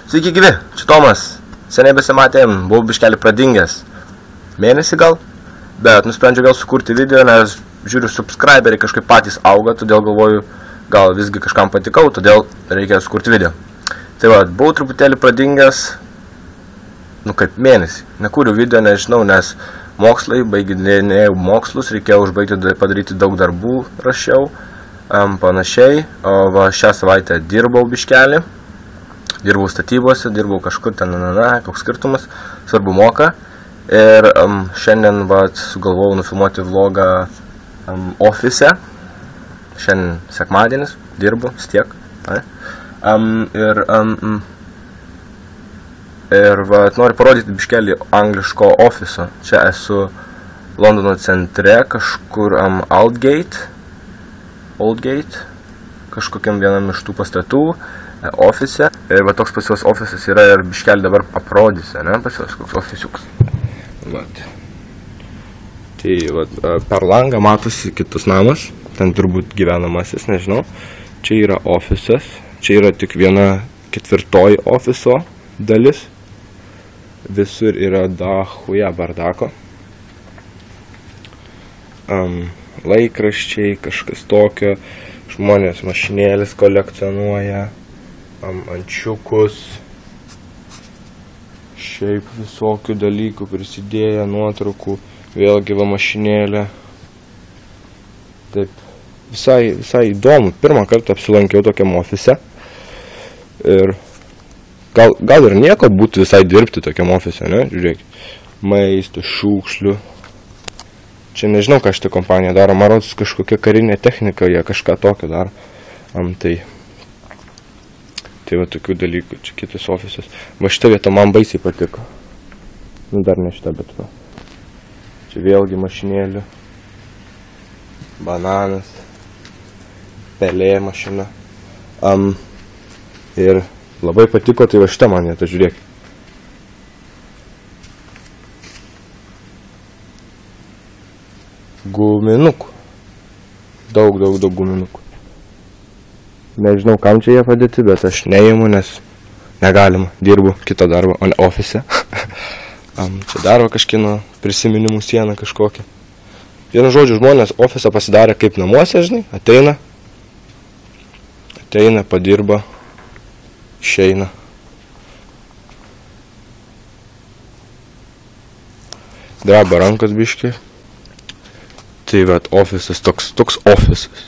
Sveiki gyvi, čia Tomas. Seniai besimatėm, buvau biškelį pradingęs. Mėnesį gal, bet nusprendžiau vėl sukurti video, nes žiūriu, subscriberiai kažkaip patys auga, todėl galvoju, gal visgi kažkam patikau, todėl reikia sukurti video. Tai va, buvau truputėlį pradingęs, kaip mėnesį. Nekūriu video, nežinau, nes mokslai, baiginėjau mokslus, reikėjo užbaigti, padaryti daug darbų, rašiau, panašiai. O va, šią savaitę dirbau biškelį. Dirbau statybose, dirbau kažkur ten, koks skirtumas, svarbu moka. Ir šiandien sugalvojau nufilmuoti vlogą ofise. Šiandien sekmadienis, dirbu, tiek. Ir noriu parodyti biškelį angliško ofiso. Čia esu Londono centre, kažkur Aldgate, kažkokiam vienam iš tų pastatų. Ofise. Ir toks pas juos ofisas yra ir biškelį dabar aprodysi, pas juos koks ofisiuks. Tai per langą matosi kitus namas, ten turbūt gyvenamasis, nežinau. Čia yra ofisas, čia yra tik viena ketvirtoji ofiso dalis. Visur yra dahuja bardako. Laikraščiai, kažkas tokio, žmonės mašinėlis kolekcionuoja. Ančiukus, šiaip visokių dalykų prisidėję, nuotraukų, vėlgi va mašinėlė. Taip, visai įdomu. Pirmą kartą apsilankiau tokiam ofise. Ir gal ir nieko būtų visai dirbti tokiam ofise, ne? Žiūrėkit, maisto, šiukšlių. Čia nežinau, ką šitą kompaniją daro. Man rodos kažkokia karinė technika, jie kažką tokio daro. Tai va tokių dalykų, čia kitas ofisas. Va šitą vietą man baisiai patiko. Dar ne šitą, bet va. Čia vėlgi mašinėlių. Bananas. Pelė mašina. Ir labai patiko, tai va šitą man vietą, žiūrėk. Guminukų. Daug guminukų. Nežinau, kam čia jie padėti, bet aš neimu, nes negalima. Dirbu kitą darbą, o ne ofise. Čia darbo kažkieno prisiminimų sieną kažkokią. Vienu žodžiu, žmonės ofisą pasidarė kaip namuose, žinai, ateina, padirba, išeina. Dreba rankos biški. Tai vat ofisas, toks ofisas.